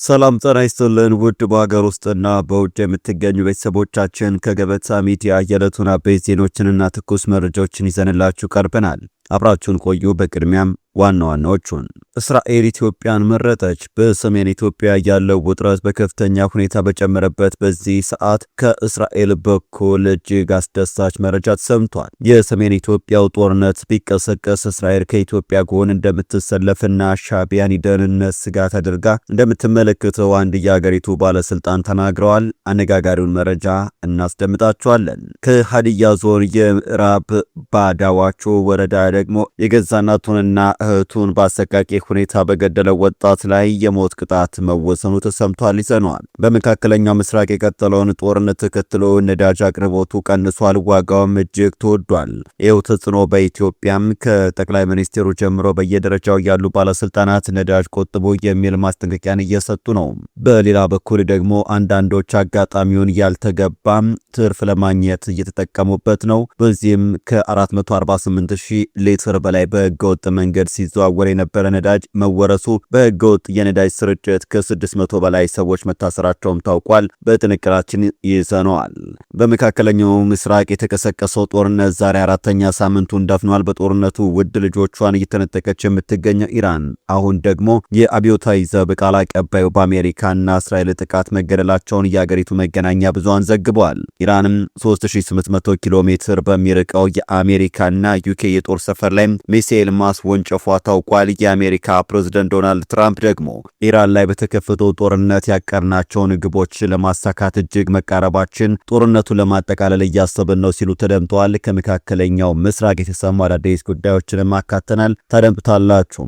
ሰላም ጤና ይስጥልን ውድ በሀገር ውስጥና በውጭ የምትገኙ ቤተሰቦቻችን ከገበታ ሚዲያ የዕለቱን አበይት ዜናዎችንና ትኩስ መረጃዎችን ይዘንላችሁ ቀርበናል። አብራችሁን ቆዩ። በቅድሚያም ዋና ዋናዎቹን እስራኤል ኢትዮጵያን መረጠች። በሰሜን ኢትዮጵያ ያለው ውጥረት በከፍተኛ ሁኔታ በጨመረበት በዚህ ሰዓት ከእስራኤል በኩል እጅግ አስደሳች መረጃ ተሰምቷል። የሰሜን ኢትዮጵያው ጦርነት ቢቀሰቀስ እስራኤል ከኢትዮጵያ ጎን እንደምትሰለፍና ሻዕቢያን የደህንነት ስጋት አድርጋ እንደምትመለከተው አንድ የአገሪቱ ባለስልጣን ተናግረዋል። አነጋጋሪውን መረጃ እናስደምጣችኋለን። ከሀዲያ ዞን የምዕራብ ባዳዋቾ ወረዳ ደግሞ የገዛ እናቱንና እህቱን በአሰቃቂ ሁኔታ በገደለው ወጣት ላይ የሞት ቅጣት መወሰኑ ተሰምቷል። ይዘነዋል። በመካከለኛው ምስራቅ የቀጠለውን ጦርነት ተከትሎ ነዳጅ አቅርቦቱ ቀንሷል፣ ዋጋውም እጅግ ተወዷል። ይኸው ተጽዕኖ በኢትዮጵያም ከጠቅላይ ሚኒስትሩ ጀምሮ በየደረጃው ያሉ ባለስልጣናት ነዳጅ ቆጥቦ የሚል ማስጠንቀቂያን እየሰጡ ነው። በሌላ በኩል ደግሞ አንዳንዶች አጋጣሚውን ያልተገባም ትርፍ ለማግኘት እየተጠቀሙበት ነው። በዚህም ከ448,000 ሊትር በላይ በህገወጥ መንገድ ሲዘዋወር የነበረ ነዳጅ መወረሱ፣ በህገወጥ የነዳጅ ስርጭት ከ600 በላይ ሰዎች መታሰራቸውም ታውቋል። በጥንቅራችን ይዘነዋል። በመካከለኛው ምስራቅ የተቀሰቀሰው ጦርነት ዛሬ አራተኛ ሳምንቱን ደፍኗል። በጦርነቱ ውድ ልጆቿን እየተነጠቀች የምትገኘው ኢራን አሁን ደግሞ የአብዮታዊ ዘብ ቃል አቀባዩ በአሜሪካና እስራኤል ጥቃት መገደላቸውን የአገሪቱ መገናኛ ብዙሃን ዘግበዋል። ኢራንም 3800 ኪሎ ሜትር በሚርቀው የአሜሪካና ዩኬ የጦር ሰፈር ላይ ሚሳኤል ማስወንጨፏ ታውቋል። የአሜሪካ ፕሬዝዳንት ዶናልድ ትራምፕ ደግሞ ኢራን ላይ በተከፈተው ጦርነት ያቀርናቸውን ግቦች ለማሳካት እጅግ መቃረባችን ጦርነቱን ለማጠቃለል እያሰብን ነው ሲሉ ተደምጠዋል። ከመካከለኛው ምስራቅ የተሰሙ አዳዲስ ጉዳዮችን ማካተናል፣ ታደምጡታላችሁ።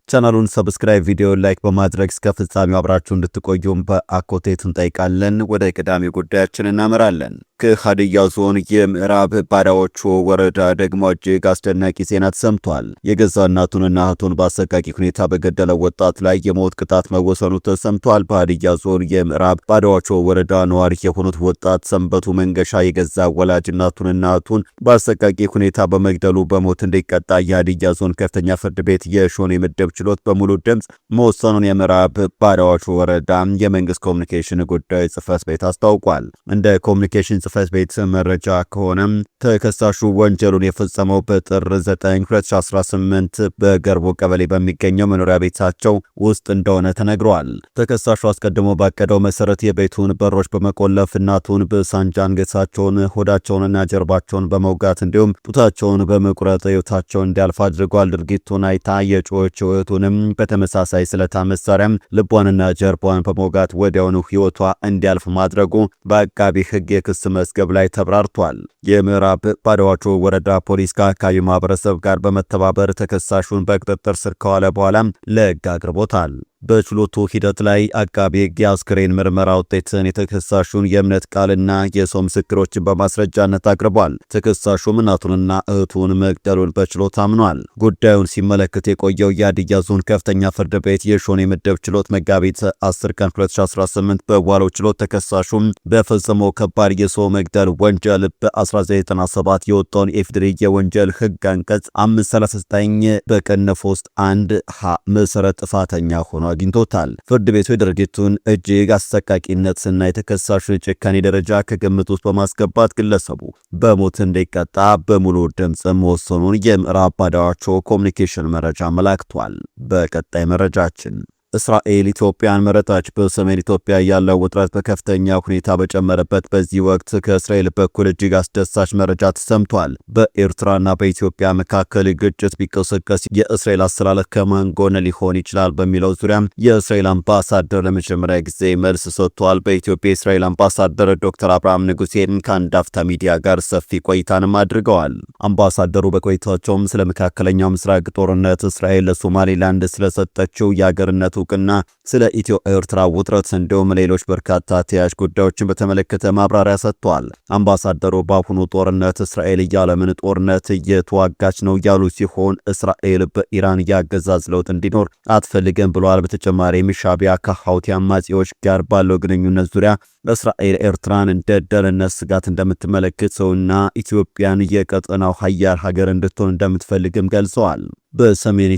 ቻናሉን ሰብስክራይብ፣ ቪዲዮ ላይክ በማድረግ እስከ ፍጻሜው አብራችሁ እንድትቆዩም በአክብሮት እንጠይቃለን። ወደ ቀዳሚ ጉዳያችን እናመራለን። ከሀዲያ ዞን የምዕራብ ባዳዎቾ ወረዳ ደግሞ እጅግ አስደናቂ ዜና ተሰምቷል። የገዛ እናቱንና እህቱን በአሰቃቂ ሁኔታ በገደለው ወጣት ላይ የሞት ቅጣት መወሰኑ ተሰምቷል። በሀዲያ ዞን የምዕራብ ባዳዎቾ ወረዳ ነዋሪ የሆኑት ወጣት ሰንበቱ መንገሻ የገዛ ወላጅ እናቱንና እህቱን በአሰቃቂ ሁኔታ በመግደሉ በሞት እንዲቀጣ የሀዲያ ዞን ከፍተኛ ፍርድ ቤት የሾኔ ምድብ ችሎት በሙሉ ድምፅ መወሰኑን የምዕራብ ባዳዎቾ ወረዳ የመንግስት ኮሚኒኬሽን ጉዳዮች ጽሕፈት ቤት አስታውቋል። እንደ ኮሚኒኬሽን ጽሕፈት ቤት መረጃ ከሆነም ተከሳሹ ወንጀሉን የፈጸመው በጥር 9 2018 በገርቦ ቀበሌ በሚገኘው መኖሪያ ቤታቸው ውስጥ እንደሆነ ተነግሯል። ተከሳሹ አስቀድሞ ባቀደው መሰረት የቤቱን በሮች በመቆለፍ እናቱን በሳንጃ አንገታቸውን፣ ሆዳቸውንና ጀርባቸውን በመውጋት እንዲሁም ጡታቸውን በመቁረጥ ሕይወታቸው እንዲያልፍ አድርጓል። ድርጊቱን አይታ የጮኸች እህቱንም በተመሳሳይ ስለታ መሳሪያም ልቧንና ጀርባዋን በመውጋት ወዲያውኑ ሕይወቷ እንዲያልፍ ማድረጉ በአቃቢ ሕግ የክስ መዝገብ ላይ ተብራርቷል። የምዕራብ ባዳዎቾ ወረዳ ፖሊስ ከአካባቢው ማህበረሰብ ጋር በመተባበር ተከሳሹን በቁጥጥር ስር ከዋለ በኋላም ለሕግ አቅርቦታል። በችሎቱ ሂደት ላይ አቃቤ ሕግ የአስክሬን ምርመራ ውጤትን፣ የተከሳሹን የእምነት ቃልና የሰው ምስክሮችን በማስረጃነት አቅርቧል። ተከሳሹም እናቱንና እህቱን መግደሉን በችሎት አምኗል። ጉዳዩን ሲመለከት የቆየው የሀዲያ ዞን ከፍተኛ ፍርድ ቤት የሾኔ ምድብ ችሎት መጋቢት 10 ቀን 2018 በዋለው ችሎት ተከሳሹም በፈጸመው ከባድ የሰው መግደል ወንጀል በ1997 የወጣውን የኢፌዴሪ የወንጀል ሕግ አንቀጽ 539 በቅንፍ ውስጥ 1 ሀ መሰረት ጥፋተኛ ሆኗል አግኝቶታል። ፍርድ ቤቱ የድርጊቱን እጅግ አሰቃቂነትና የተከሳሹን ጭካኔ ደረጃ ከግምት ውስጥ በማስገባት ግለሰቡ በሞት እንዲቀጣ በሙሉ ድምፅ መወሰኑን የምዕራብ ባዳዎቾ ኮሚኒኬሽን መረጃ አመላክቷል። በቀጣይ መረጃችን እስራኤል ኢትዮጵያን መረጠች። በሰሜን ኢትዮጵያ ያለው ውጥረት በከፍተኛ ሁኔታ በጨመረበት በዚህ ወቅት ከእስራኤል በኩል እጅግ አስደሳች መረጃ ተሰምቷል። በኤርትራና በኢትዮጵያ መካከል ግጭት ቢቀሰቀስ የእስራኤል አስተላለፍ ከማን ጎን ሊሆን ይችላል በሚለው ዙሪያ የእስራኤል አምባሳደር ለመጀመሪያ ጊዜ መልስ ሰጥቷል። በኢትዮጵያ የእስራኤል አምባሳደር ዶክተር አብርሃም ንጉሴን ከአንድ አፍታ ሚዲያ ጋር ሰፊ ቆይታንም አድርገዋል። አምባሳደሩ በቆይታቸውም ስለ መካከለኛው ምስራቅ ጦርነት፣ እስራኤል ለሶማሌላንድ ስለሰጠችው የአገርነት እውቅና፣ ስለ ኢትዮ ኤርትራ ውጥረት እንዲሁም ሌሎች በርካታ ተያያዥ ጉዳዮችን በተመለከተ ማብራሪያ ሰጥተዋል። አምባሳደሩ በአሁኑ ጦርነት እስራኤል የዓለምን ጦርነት እየተዋጋች ነው ያሉ ሲሆን እስራኤል በኢራን የአገዛዝ ለውጥ እንዲኖር አትፈልግም ብለዋል። በተጨማሪም ሻዕቢያ ከሐውቲ አማጺዎች ጋር ባለው ግንኙነት ዙሪያ ለእስራኤል ኤርትራን እንደ ደህንነት ስጋት እንደምትመለከተውና ኢትዮጵያን የቀጠናው ሀያል ሀገር እንድትሆን እንደምትፈልግም ገልጸዋል። በሰሜን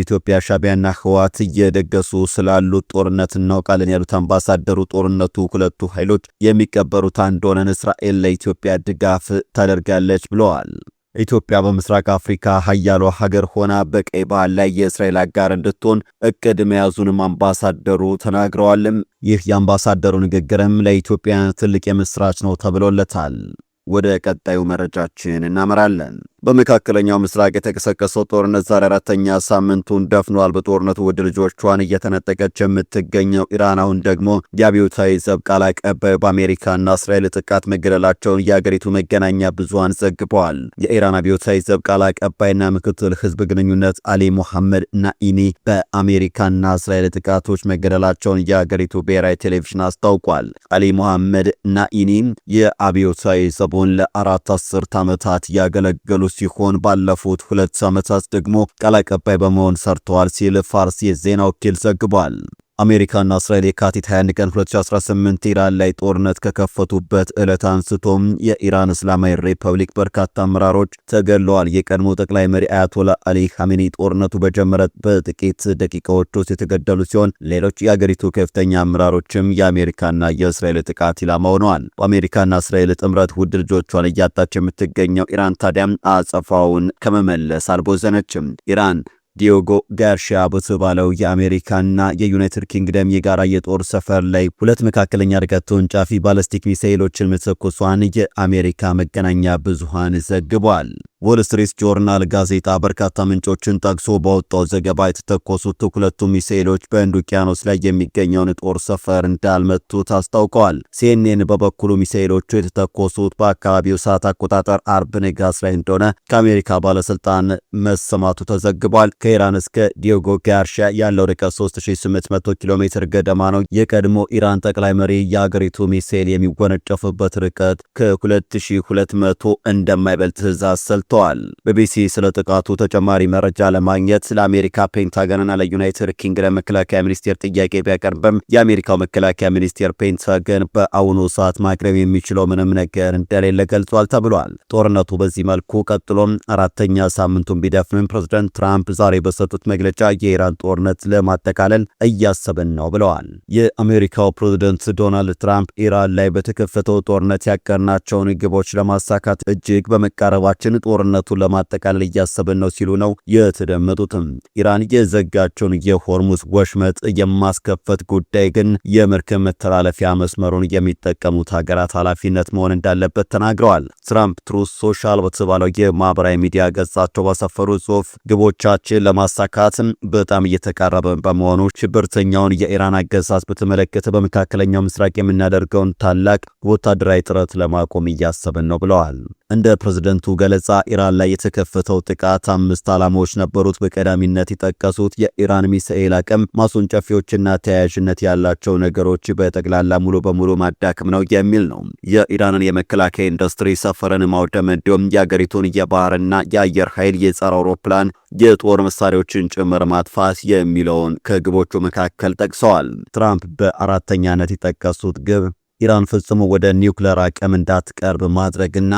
ኢትዮጵያ ሻዕቢያና ህወሓት እየደገሱ ስላሉት ጦርነት እናውቃለን ያሉት አምባሳደሩ ጦርነቱ ሁለቱ ኃይሎች የሚቀበሩት አንድ ሆነን እስራኤል ለኢትዮጵያ ድጋፍ ታደርጋለች ብለዋል። ኢትዮጵያ በምስራቅ አፍሪካ ሀያሏ ሀገር ሆና በቀይ ባህር ላይ የእስራኤል አጋር እንድትሆን እቅድ መያዙንም አምባሳደሩ ተናግረዋልም። ይህ የአምባሳደሩ ንግግርም ለኢትዮጵያ ትልቅ የምስራች ነው ተብሎለታል። ወደ ቀጣዩ መረጃችን እናመራለን። በመካከለኛው ምስራቅ የተቀሰቀሰው ጦርነት ዛሬ አራተኛ ሳምንቱን ደፍኗል። በጦርነቱ ውድ ልጆቿን እየተነጠቀች የምትገኘው ኢራን አሁን ደግሞ የአብዮታዊ ዘብ ቃል አቀባይ በአሜሪካና እስራኤል ጥቃት መገደላቸውን የአገሪቱ መገናኛ ብዙሃን ዘግበዋል። የኢራን አብዮታዊ ዘብ ቃል አቀባይና ምክትል ህዝብ ግንኙነት አሊ ሞሐመድ ናኢኒ በአሜሪካና እስራኤል ጥቃቶች መገደላቸውን የአገሪቱ ብሔራዊ ቴሌቪዥን አስታውቋል። አሊ ሞሐመድ ናኢኒ የአብዮታዊ ዘቡን ለአራት አስርት ዓመታት ያገለገሉ ሲሆን ባለፉት 2 ዓመታት ደግሞ ቃል አቀባይ በመሆን ሰርተዋል ሲል ፋርስ የዜና ወኪል ዘግቧል። አሜሪካና እስራኤል የካቲት 21 ቀን 2018 ኢራን ላይ ጦርነት ከከፈቱበት ዕለት አንስቶም የኢራን እስላማዊ ሪፐብሊክ በርካታ አመራሮች ተገድለዋል። የቀድሞ ጠቅላይ መሪ አያቶላ አሊ ኻሜኒ ጦርነቱ በጀመረ በጥቂት ደቂቃዎች ውስጥ የተገደሉ ሲሆን ሌሎች የአገሪቱ ከፍተኛ አመራሮችም የአሜሪካና የእስራኤል ጥቃት ኢላማ ሆነዋል። በአሜሪካና እስራኤል ጥምረት ውድ ልጆቿን እያጣች የምትገኘው ኢራን ታዲያም አጸፋውን ከመመለስ አልቦዘነችም። ኢራን ዲዮጎ ጋርሺያ በተባለው የአሜሪካና የዩናይትድ ኪንግደም የጋራ የጦር ሰፈር ላይ 2 መካከለኛ ርቀት ተወንጫፊ ባለስቲክ ሚሳኤሎችን መተኮሷን የአሜሪካ መገናኛ ብዙሃን ዘግቧል። ዎል ስትሪት ጆርናል ጋዜጣ በርካታ ምንጮችን ጠቅሶ ባወጣው ዘገባ የተተኮሱት 2 ሚሳኤሎች በህንድ ውቅያኖስ ላይ የሚገኘውን ጦር ሰፈር እንዳልመቱት አስታውቀዋል። ሲኤንኤን በበኩሉ ሚሳኤሎቹ የተተኮሱት በአካባቢው ሰዓት አቆጣጠር አርብ ንጋት ላይ እንደሆነ ከአሜሪካ ባለስልጣን መሰማቱ ተዘግቧል። ከኢራን እስከ ዲዮጎ ጋርሺያ ያለው ርቀት 3800 ኪሎ ሜትር ገደማ ነው። የቀድሞ ኢራን ጠቅላይ መሪ የአገሪቱ ሚሳኤል የሚወነጨፍበት ርቀት ከ2200 እንደማይበልጥ ትዕዛዝ ሰጥተዋል። ቢቢሲ ስለ ጥቃቱ ተጨማሪ መረጃ ለማግኘት ለአሜሪካ ፔንታገንና ለዩናይትድ ኪንግደም መከላከያ ሚኒስቴር ጥያቄ ቢያቀርብም የአሜሪካው መከላከያ ሚኒስቴር ፔንታገን በአሁኑ ሰዓት ማቅረብ የሚችለው ምንም ነገር እንደሌለ ገልጿል ተብሏል። ጦርነቱ በዚህ መልኩ ቀጥሎም አራተኛ ሳምንቱን ቢደፍንም ፕሬዝዳንት ትራምፕ ዛሬ በሰጡት መግለጫ የኢራን ጦርነት ለማጠቃለል እያሰብን ነው ብለዋል። የአሜሪካው ፕሬዝዳንት ዶናልድ ትራምፕ ኢራን ላይ በተከፈተው ጦርነት ያቀርናቸውን ግቦች ለማሳካት እጅግ በመቃረባችን ጦርነቱን ለማጠቃለል እያሰብን ነው ሲሉ ነው የተደመጡትም። ኢራን የዘጋቸውን የሆርሙዝ ወሽመጥ የማስከፈት ጉዳይ ግን የመርከብ መተላለፊያ መስመሩን የሚጠቀሙት ሀገራት ኃላፊነት መሆን እንዳለበት ተናግረዋል። ትራምፕ ትሩዝ ሶሻል በተባለው የማህበራዊ ሚዲያ ገጻቸው ባሰፈሩ ጽሑፍ ግቦቻችን ለማሳካት በጣም እየተቃረበ በመሆኑ ሽብርተኛውን የኢራን አገዛዝ በተመለከተ በመካከለኛው ምስራቅ የምናደርገውን ታላቅ ወታደራዊ ጥረት ለማቆም እያሰብን ነው ብለዋል። እንደ ፕሬዝደንቱ ገለጻ ኢራን ላይ የተከፈተው ጥቃት 5 ዓላማዎች ነበሩት። በቀዳሚነት የጠቀሱት የኢራን ሚሳኤል አቅም ማስወንጨፊዎችና ተያያዥነት ያላቸው ነገሮች በጠቅላላ ሙሉ በሙሉ ማዳከም ነው የሚል ነው። የኢራንን የመከላከያ ኢንዱስትሪ ሰፈርን ማውደም እንዲሁም የአገሪቱን የባህርና የአየር ኃይል የጸረ አውሮፕላን የጦር መሳሪያዎችን ጭምር ማጥፋት የሚለውን ከግቦቹ መካከል ጠቅሰዋል። ትራምፕ በአራተኛነት የጠቀሱት ግብ ኢራን ፈጽሞ ወደ ኒውክሌር አቅም እንዳትቀርብ ማድረግና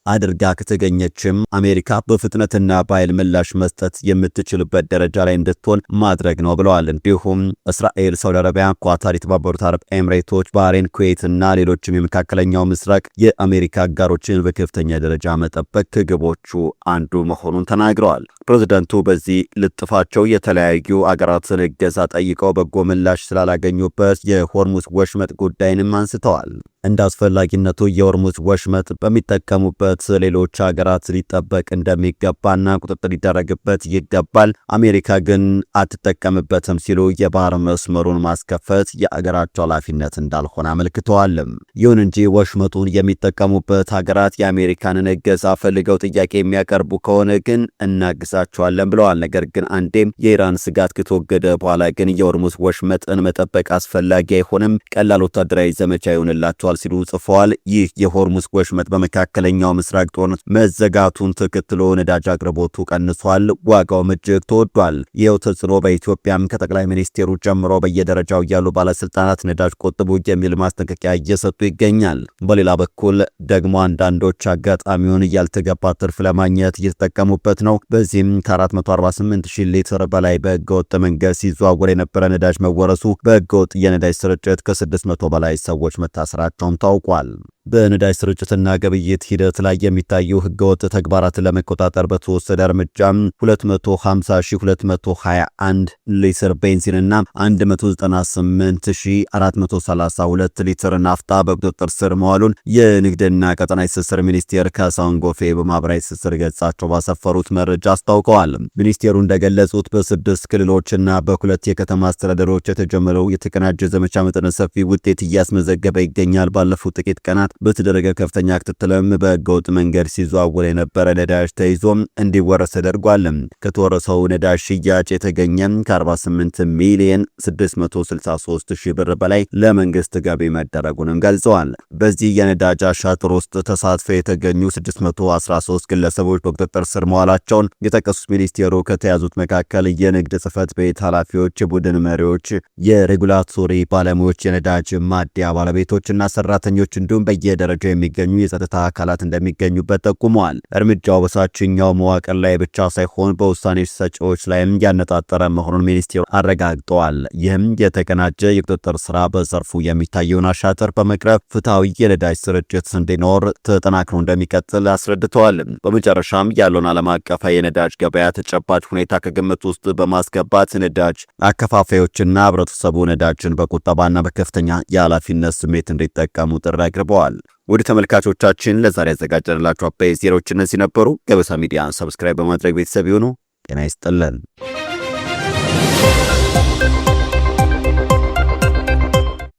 አድርጋ ከተገኘችም አሜሪካ በፍጥነትና በኃይል ምላሽ መስጠት የምትችልበት ደረጃ ላይ እንድትሆን ማድረግ ነው ብለዋል። እንዲሁም እስራኤል፣ ሳውዲ አረቢያ፣ ኳታር፣ የተባበሩት አረብ ኤምሬቶች፣ ባህሬን፣ ኩዌት እና ሌሎችም የመካከለኛው ምስራቅ የአሜሪካ አጋሮችን በከፍተኛ ደረጃ መጠበቅ ከግቦቹ አንዱ መሆኑን ተናግረዋል። ፕሬዝዳንቱ በዚህ ልጥፋቸው የተለያዩ አገራትን እገዛ ጠይቀው በጎ ምላሽ ስላላገኙበት የሆርሙዝ ወሽመጥ ጉዳይንም አንስተዋል። እንደ አስፈላጊነቱ የሆርሙዝ ወሽመጥ በሚጠቀሙበት ሌሎች ሀገራት ሊጠበቅ እንደሚገባና ቁጥጥር ሊደረግበት ይገባል፣ አሜሪካ ግን አትጠቀምበትም ሲሉ የባህር መስመሩን ማስከፈት የአገራቸው ኃላፊነት እንዳልሆነ አመልክተዋል። ይሁን እንጂ ወሽመጡን የሚጠቀሙበት ሀገራት የአሜሪካንን እገዛ ፈልገው ጥያቄ የሚያቀርቡ ከሆነ ግን እናግዛቸዋለን ብለዋል። ነገር ግን አንዴም የኢራን ስጋት ከተወገደ በኋላ ግን የሆርሙዝ ወሽመጥን መጠበቅ አስፈላጊ አይሆንም፣ ቀላል ወታደራዊ ዘመቻ ይሆንላቸዋል ተከስቷል ሲሉ ጽፈዋል። ይህ የሆርሙዝ ወሽመጥ በመካከለኛው ምስራቅ ጦርነት መዘጋቱን ተከትሎ ነዳጅ አቅርቦቱ ቀንሷል፣ ዋጋውም እጅግ ተወዷል። ይኸው ተጽዕኖ በኢትዮጵያም ከጠቅላይ ሚኒስቴሩ ጀምሮ በየደረጃው ያሉ ባለስልጣናት ነዳጅ ቆጥቡ የሚል ማስጠንቀቂያ እየሰጡ ይገኛል። በሌላ በኩል ደግሞ አንዳንዶች አጋጣሚውን ያልተገባ ትርፍ ለማግኘት እየተጠቀሙበት ነው። በዚህም ከ448,000 ሊትር በላይ በህገወጥ መንገድ ሲዘዋወር የነበረ ነዳጅ መወረሱ፣ በህገወጥ የነዳጅ ስርጭት ከ600 በላይ ሰዎች መታሰራቸውም ታውቋል። በነዳጅ ስርጭትና ግብይት ሂደት ላይ የሚታዩ ህገወጥ ተግባራትን ለመቆጣጠር በተወሰደ እርምጃም 250,221 ሊትር ቤንዚንና 198,432 ሊትር ናፍጣ በቁጥጥር ስር መዋሉን የንግድና ቀጠናዊ ትስስር ሚኒስቴር ካሳሁን ጎፌ በማህበራዊ ትስስር ገጻቸው ባሰፈሩት መረጃ አስታውቀዋል። ሚኒስቴሩ እንደገለጹት በ6 ክልሎችና በ2 የከተማ አስተዳደሮች የተጀመረው የተቀናጀ ዘመቻ መጠነ ሰፊ ውጤት እያስመዘገበ ይገኛል። ባለፉት ጥቂት ቀናት በተደረገ ከፍተኛ ክትትልም በህገወጥ መንገድ ሲዘዋወር የነበረ ነዳጅ ተይዞ እንዲወረስ ተደርጓል። ከተወረሰው ነዳጅ ሽያጭ የተገኘ ከ48 ሚሊዮን 663 ሺህ ብር በላይ ለመንግስት ገቢ መደረጉንም ገልጸዋል። በዚህ የነዳጅ አሻጥር ውስጥ ተሳትፈው የተገኙ 613 ግለሰቦች በቁጥጥር ስር መዋላቸውን የጠቀሱት ሚኒስቴሩ ከተያዙት መካከል የንግድ ጽህፈት ቤት ኃላፊዎች፣ የቡድን መሪዎች፣ የሬጉላቶሪ ባለሙያዎች፣ የነዳጅ ማደያ ባለቤቶችና ሰራተኞች እንዲሁም በየደረጃው የሚገኙ የጸጥታ አካላት እንደሚገኙበት ጠቁመዋል። እርምጃው በታችኛው መዋቅር ላይ ብቻ ሳይሆን በውሳኔ ሰጪዎች ላይም ያነጣጠረ መሆኑን ሚኒስቴሩ አረጋግጠዋል። ይህም የተቀናጀ የቁጥጥር ስራ በዘርፉ የሚታየውን አሻጥር በመቅረፍ ፍትሐዊ የነዳጅ ስርጭት እንዲኖር ተጠናክሮ እንደሚቀጥል አስረድተዋል። በመጨረሻም ያለውን ዓለም አቀፍ የነዳጅ ገበያ ተጨባጭ ሁኔታ ከግምት ውስጥ በማስገባት ነዳጅ አከፋፋዮችና ህብረተሰቡ ነዳጅን በቁጠባና በከፍተኛ የኃላፊነት ስሜት እንዲጠቀሙ ጥሪ አቅርበዋል። ወደ ተመልካቾቻችን ለዛሬ ያዘጋጀንላችሁ አበይት ዜናዎች እነዚህ ነበሩ። ገበሳ ሚዲያን ሰብስክራይብ በማድረግ ቤተሰብ ይሁኑ። ጤና ይስጥልን።